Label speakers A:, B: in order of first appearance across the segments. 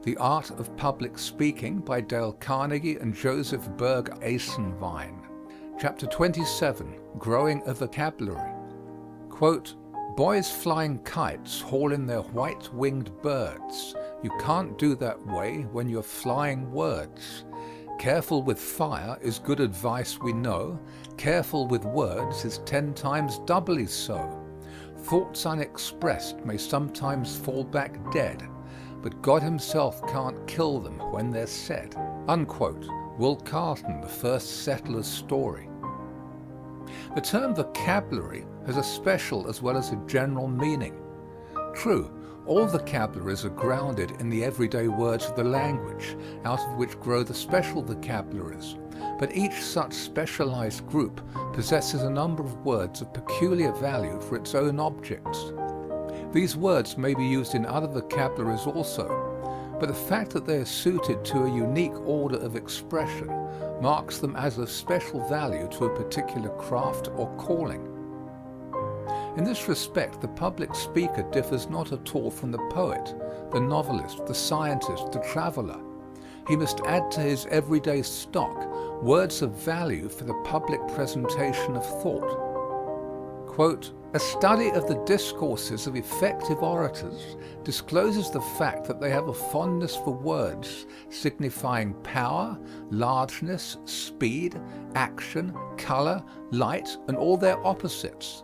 A: The Art of Public Speaking by Dale Carnegie and Joseph Berg Eisenwein. Chapter 27, Growing a Vocabulary. Quote, "Boys flying kites haul in their white-winged birds. You can't do that way when you're flying words. Careful with fire is good advice we know. Careful with words is 10 times doubly so. Thoughts unexpressed may sometimes fall back dead, but God himself can't kill them when they're said." Unquote. Will Carleton, The First Settler's Story. The term vocabulary has a special as well as a general meaning. True, all vocabularies are grounded in the everyday words of the language, out of which grow the special vocabularies, but each such specialized group possesses a number of words of peculiar value for its own objects. These words may be used in other vocabularies also, but the fact that they are suited to a unique order of expression marks them as of special value to a particular craft or calling. In this respect, the public speaker differs not at all from the poet, the novelist, the scientist, the traveler. He must add to his everyday stock words of value for the public presentation of thought. Quote, "A study of the discourses of effective orators discloses the fact that they have a fondness for words signifying power, largeness, speed, action, color, light, and all their opposites.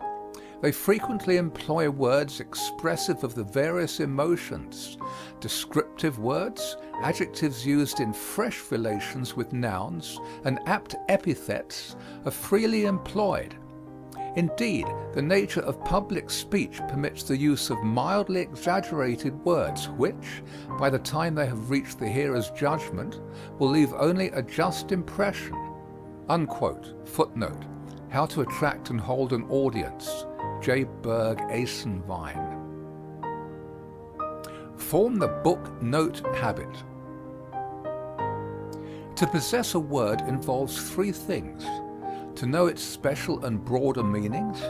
A: They frequently employ words expressive of the various emotions. Descriptive words, adjectives used in fresh relations with nouns, and apt epithets are freely employed. Indeed, the nature of public speech permits the use of mildly exaggerated words which, by the time they have reached the hearer's judgment, will leave only a just impression." Unquote. Footnote. How to Attract and Hold an Audience. J. Berg Eisenwein. Form the book note habit. To possess a word involves 3 things: to know its special and broader meanings,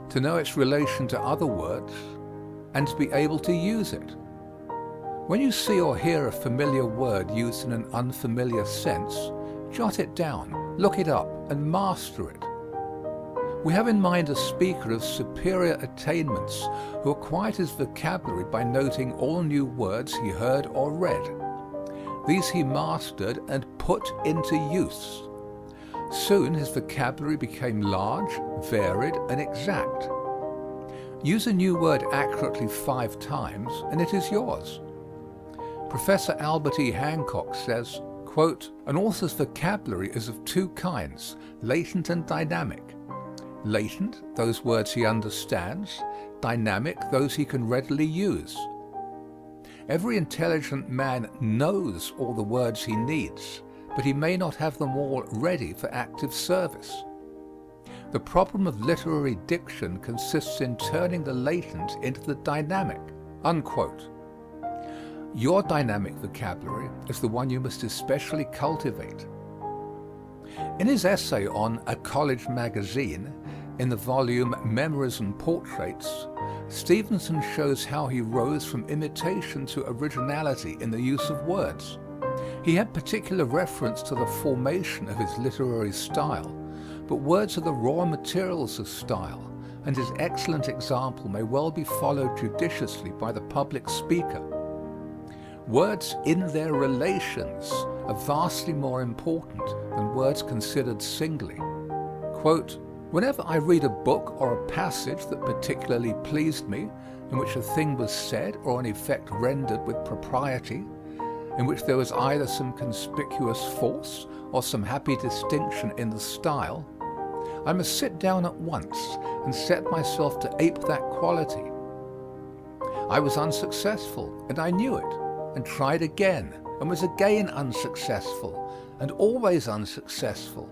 A: to know its relation to other words, and to be able to use it. When you see or hear a familiar word used in an unfamiliar sense, jot it down, look it up, and master it. We have in mind a speaker of superior attainments who acquired his vocabulary by noting all new words he heard or read. These he mastered and put into use. Soon his vocabulary became large, varied, and exact. Use a new word accurately 5 times, and it is yours. Professor Albert E. Hancock says, quote, "An author's vocabulary is of 2 kinds, latent and dynamic. Latent, those words he understands; dynamic, those he can readily use. Every intelligent man knows all the words he needs, but he may not have them all ready for active service. The problem of literary diction consists in turning the latent into the dynamic." Unquote. Your dynamic vocabulary is the one you must especially cultivate. In his essay on A College Magazine, in the volume Memories and Portraits, Stevenson shows how he rose from imitation to originality in the use of words. He had particular reference to the formation of his literary style, but words are the raw materials of style, and his excellent example may well be followed judiciously by the public speaker. Words in their relations are vastly more important than words considered singly. Quote, "Whenever I read a book or a passage that particularly pleased me, in which a thing was said or an effect rendered with propriety, in which there was either some conspicuous force or some happy distinction in the style, I must sit down at once and set myself to ape that quality. I was unsuccessful, and I knew it, and tried again, and was again unsuccessful, and always unsuccessful.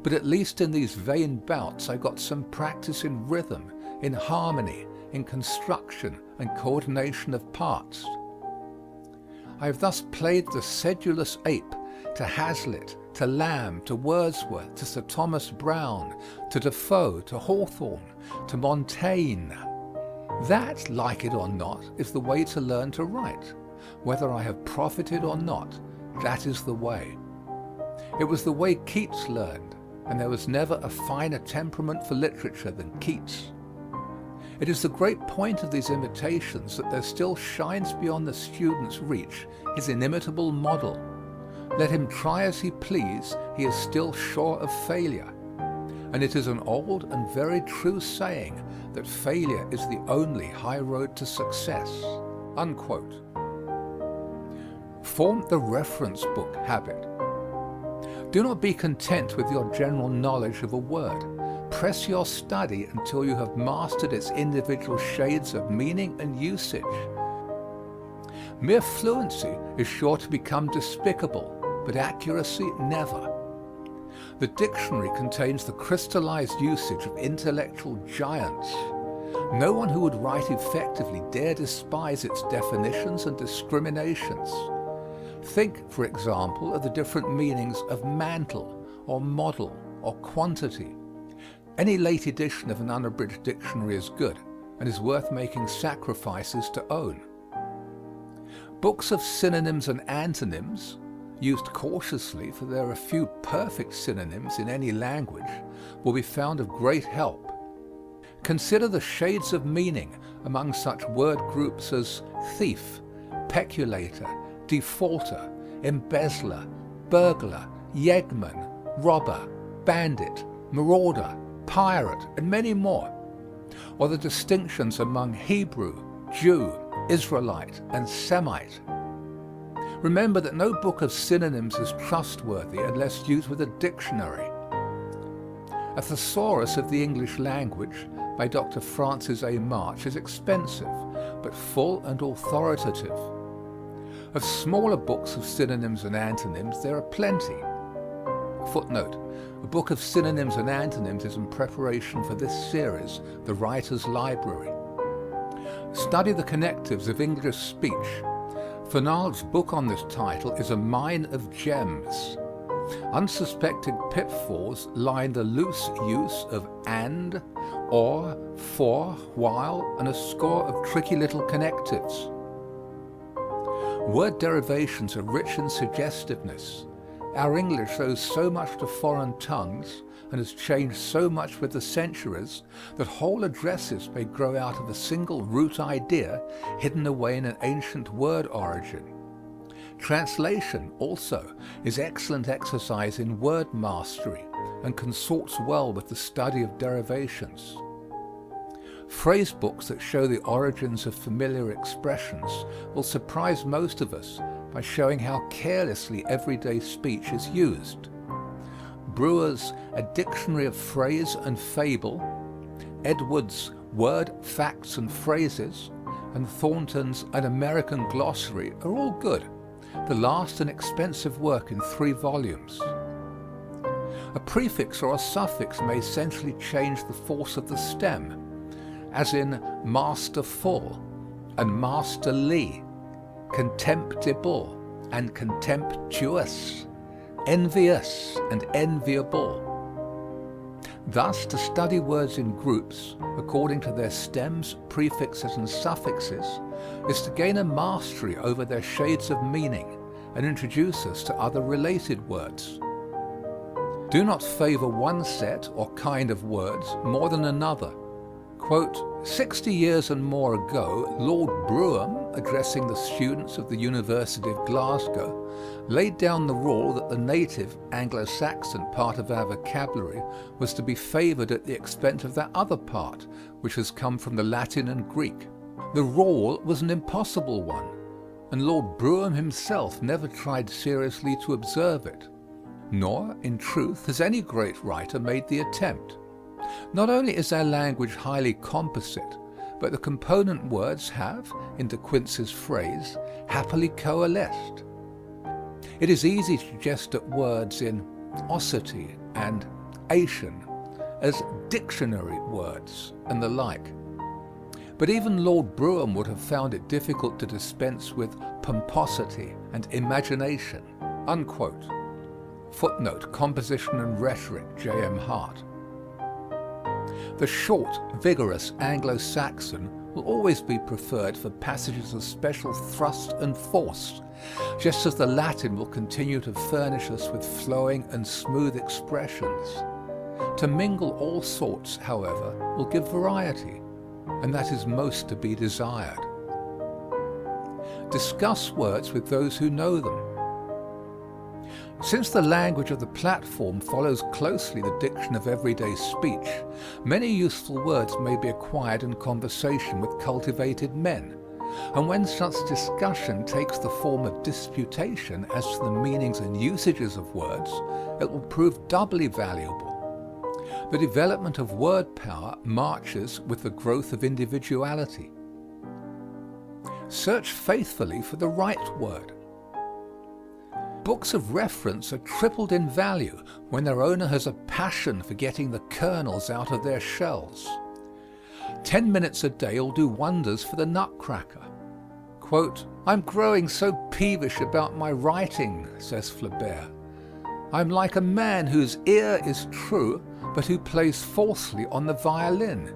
A: But at least in these vain bouts I got some practice in rhythm, in harmony, in construction and coordination of parts. I have thus played the sedulous ape to Hazlitt, to Lamb, to Wordsworth, to Sir Thomas Browne, to Defoe, to Hawthorne, to Montaigne. That, like it or not, is the way to learn to write. whether I have profited or not, that is the way. It was the way Keats learned, and there was never a finer temperament for literature than Keats. It is the great point of these imitations that there still shines beyond the student's reach his inimitable model. Let him try as he please, he is still sure of failure. And it is an old and very true saying that failure is the only high road to success." Unquote. Form the reference book habit. Do not be content with your general knowledge of a word. Press your study until you have mastered its individual shades of meaning and usage. Mere fluency is sure to become despicable, but accuracy never. The dictionary contains the crystallized usage of intellectual giants. No one who would write effectively dare despise its definitions and discriminations. Think, for example, of the different meanings of mantle, or model, or quantity. Any late edition of an unabridged dictionary is good, and is worth making sacrifices to own. Books of synonyms and antonyms, used cautiously, for there are few perfect synonyms in any language, will be found of great help. Consider the shades of meaning among such word groups as thief, peculator, defaulter, embezzler, burglar, yeggman, robber, bandit, marauder, pirate, and many more, or the distinctions among Hebrew, Jew, Israelite, and Semite. Remember that no book of synonyms is trustworthy unless used with a dictionary. A thesaurus of the English language by Dr. Francis A. March is expensive, but full and authoritative. Of smaller books of synonyms and antonyms there are plenty. Footnote: a book of synonyms and antonyms is in preparation for this series, The Writer's Library. Study the connectives of English speech. Fernald's book on this title is a mine of gems. Unsuspected pitfalls line the loose use of and, or, for, while, and a score of tricky little connectives. Word derivations are rich in suggestiveness. Our English owes so much to foreign tongues and has changed so much with the centuries that whole addresses may grow out of a single root idea hidden away in an ancient word origin. Translation, also, is excellent exercise in word mastery and consorts well with the study of derivations. Phrase books that show the origins of familiar expressions will surprise most of us by showing how carelessly everyday speech is used. Brewer's A Dictionary of Phrase and Fable, Edwards' Word, Facts and Phrases, and Thornton's An American Glossary are all good, the last an expensive work in 3 volumes. A prefix or a suffix may essentially change the force of the stem, as in masterful and masterly, contemptible and contemptuous, envious and enviable. Thus, to study words in groups according to their stems, prefixes and suffixes is to gain a mastery over their shades of meaning and introduce us to other related words. Do not favor one set or kind of words more than another. Quote, 60 years and more ago, Lord Brougham, addressing the students of the University of Glasgow, laid down the rule that the native Anglo-Saxon part of our vocabulary was to be favored at the expense of that other part, which has come from the Latin and Greek. The rule was an impossible one, and Lord Brougham himself never tried seriously to observe it. Nor, in truth, has any great writer made the attempt. Not only is our language highly composite, but the component words have, in De Quincey's phrase, happily coalesced. It is easy to jest at words in osity and ation as dictionary words and the like. But even Lord Brougham would have found it difficult to dispense with pomposity and imagination. Unquote. Footnote, Composition and Rhetoric, J.M. Hart. The short, vigorous Anglo-Saxon will always be preferred for passages of special thrust and force, just as the Latin will continue to furnish us with flowing and smooth expressions. To mingle all sorts, however, will give variety, and that is most to be desired. Discuss words with those who know them. Since the language of the platform follows closely the diction of everyday speech, many useful words may be acquired in conversation with cultivated men, and when such discussion takes the form of disputation as to the meanings and usages of words, it will prove doubly valuable. The development of word power marches with the growth of individuality. Search faithfully for the right word. Books of reference are tripled in value when their owner has a passion for getting the kernels out of their shells. 10 minutes a day will do wonders for the nutcracker. Quote, "I'm growing so peevish about my writing," says Flaubert. "I'm like a man whose ear is true, but who plays falsely on the violin.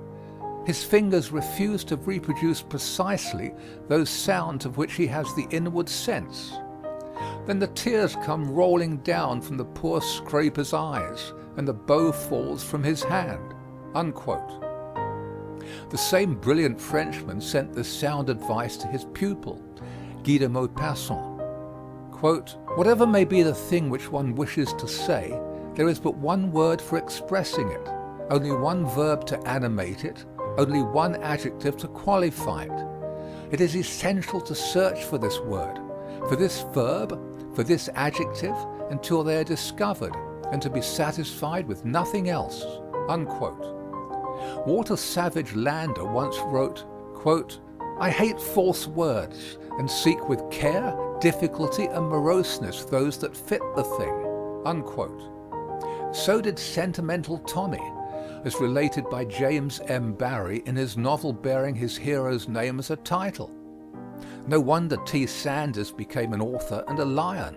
A: His fingers refuse to reproduce precisely those sounds of which he has the inward sense. Then the tears come rolling down from the poor scraper's eyes, and the bow falls from his hand." Unquote. The same brilliant Frenchman sent this sound advice to his pupil, Guy de Maupassant. Quote, "Whatever may be the thing which one wishes to say, there is but one word for expressing it, only one verb to animate it, only one adjective to qualify it. It is essential to search for this word, for this verb, for this adjective, until they are discovered, and to be satisfied with nothing else." Unquote. Walter Savage Landor once wrote, quote, "I hate false words, and seek with care, difficulty, and moroseness those that fit the thing." Unquote. So did Sentimental Tommy, as related by James M. Barrie in his novel bearing his hero's name as a title. No wonder T. Sanders became an author and a lion.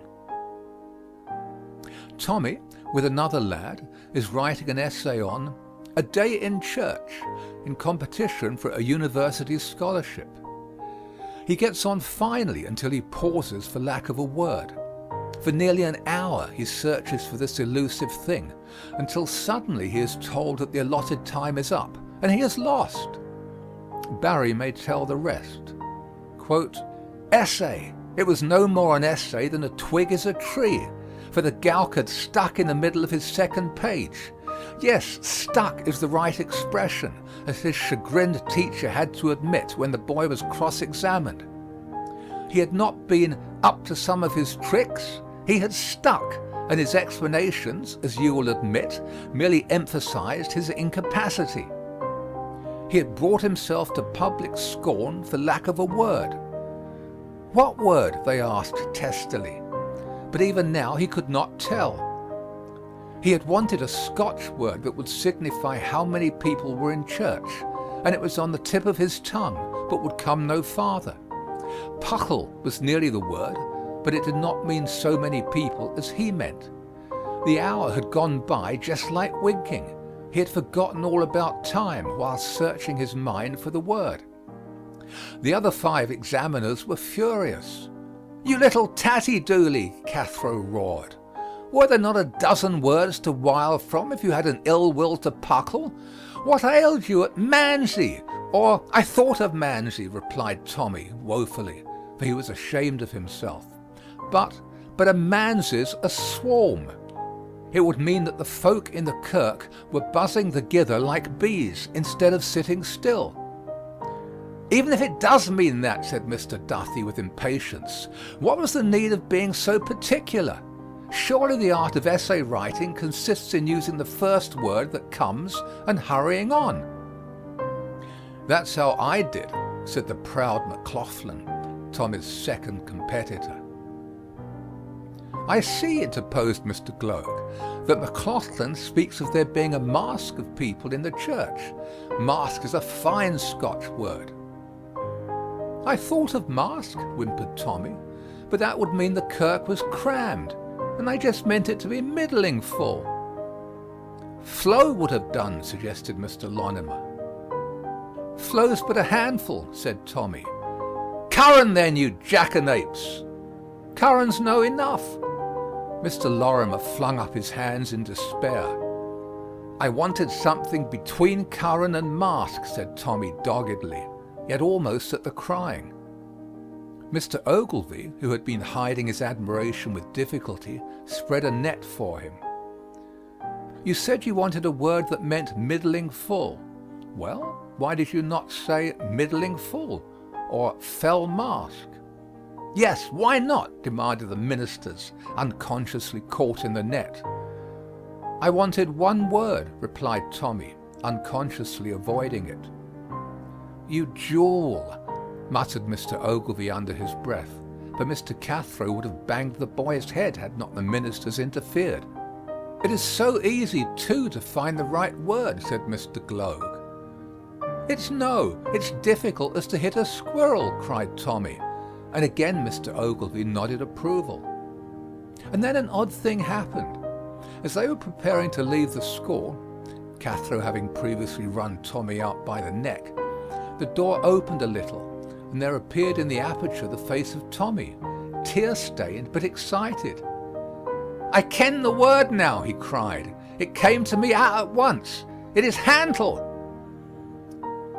A: Tommy, with another lad, is writing an essay on "A Day in Church" in competition for a university scholarship. He gets on finely until he pauses for lack of a word. For nearly an hour he searches for this elusive thing, until suddenly he is told that the allotted time is up, and he is lost. Barrie may tell the rest. Quote, "Essay! It was no more an essay than a twig is a tree, for the gowk had stuck in the middle of his second page. Yes, stuck is the right expression, as his chagrined teacher had to admit when the boy was cross-examined. He had not been up to some of his tricks, he had stuck, and his explanations, as you will admit, merely emphasized his incapacity. He had brought himself to public scorn for lack of a word." "What word?" they asked testily. But even now he could not tell. He had wanted a Scotch word that would signify how many people were in church, and it was on the tip of his tongue, but would come no farther. Puckle was nearly the word, but it did not mean so many people as he meant. The hour had gone by just like winking. He had forgotten all about time while searching his mind for the word. The other 5 examiners were furious. "You little tatty-dooley," Cathro roared. "Were there not a dozen words to wile from if you had an ill will to Puckle? What ailed you at Manzy?" Or, "I thought of Manzy," replied Tommy woefully, for he was ashamed of himself. But a manzy's a swarm. It would mean that the folk in the kirk were buzzing thegither like bees, instead of sitting still. "Even if it does mean that," said Mr. Duthie with impatience, "what was the need of being so particular? Surely the art of essay writing consists in using the first word that comes and hurrying on." "That's how I did," said the proud McLaughlin, Tommy's second competitor. "I see," interposed Mr. Gloag, "that McLaughlin speaks of there being a mask of people in the church. Mask is a fine Scotch word." "I thought of mask," whimpered Tommy, "but that would mean the kirk was crammed, and I just meant it to be middling full." "Flow would have done," suggested Mr. Lonimer. Flows but a handful, said Tommy. Curran then, you jackanapes. Curran's no enough. Mr. Lorimer flung up his hands in despair. I wanted something between curran and mask, said Tommy doggedly, yet almost at the crying. Mr. Ogilvy, who had been hiding his admiration with difficulty, spread a net for him. You said you wanted a word that meant middling full. Well, why did you not say middling full, or fell mask? Yes, why not? Demanded the ministers, unconsciously caught in the net. I wanted one word, replied Tommy, unconsciously avoiding it. You jewel, muttered Mr. Ogilvy under his breath, but Mr. Cathro would have banged the boy's head had not the ministers interfered. It is so easy, too, to find the right word, said Mr. Gloag. It's difficult as to hit a squirrel, cried Tommy, and again Mr. Ogilvy nodded approval. And then an odd thing happened. As they were preparing to leave the school, Cathro having previously run Tommy out by the neck, the door opened a little, and there appeared in the aperture the face of Tommy, tear-stained but excited. I ken the word now, he cried. It came to me out at once. It is hantle.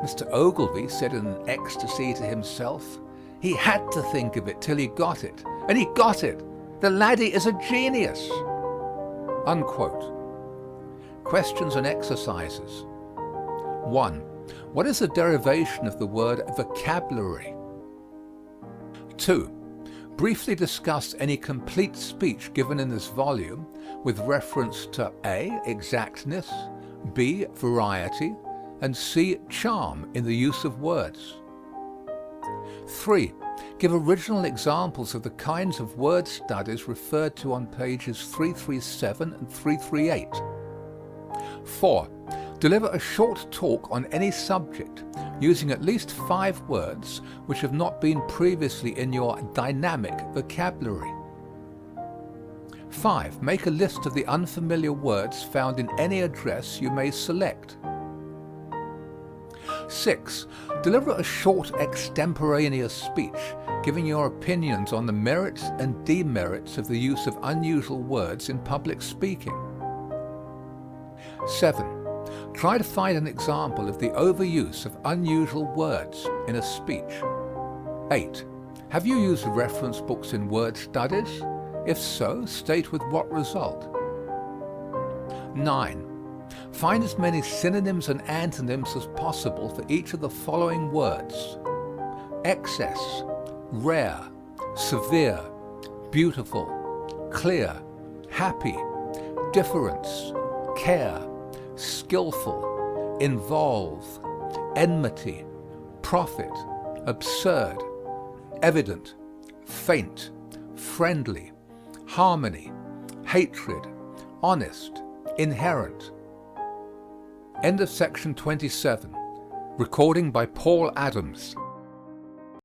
A: Mr. Ogilvy said in an ecstasy to himself, he had to think of it till he got it, and he got it. The laddie is a genius. Unquote. Questions and exercises. 1. What is the derivation of the word vocabulary? 2. Briefly discuss any complete speech given in this volume with reference to A. Exactness, B. Variety, and C. Charm in the use of words. 3. Give original examples of the kinds of word studies referred to on pages 337 and 338. 4. Deliver a short talk on any subject, using at least 5 words which have not been previously in your dynamic vocabulary. 5. Make a list of the unfamiliar words found in any address you may select. 6. Deliver a short extemporaneous speech, giving your opinions on the merits and demerits of the use of unusual words in public speaking. 7. Try to find an example of the overuse of unusual words in a speech. 8. Have you used reference books in word studies? If so, state with what result. 9. Find as many synonyms and antonyms as possible for each of the following words: excess, rare, severe, beautiful, clear, happy, difference, care, skillful, involve, enmity, profit, absurd, evident, faint, friendly, harmony, hatred, honest, inherent. End of section 27. Recording by Paul Adams.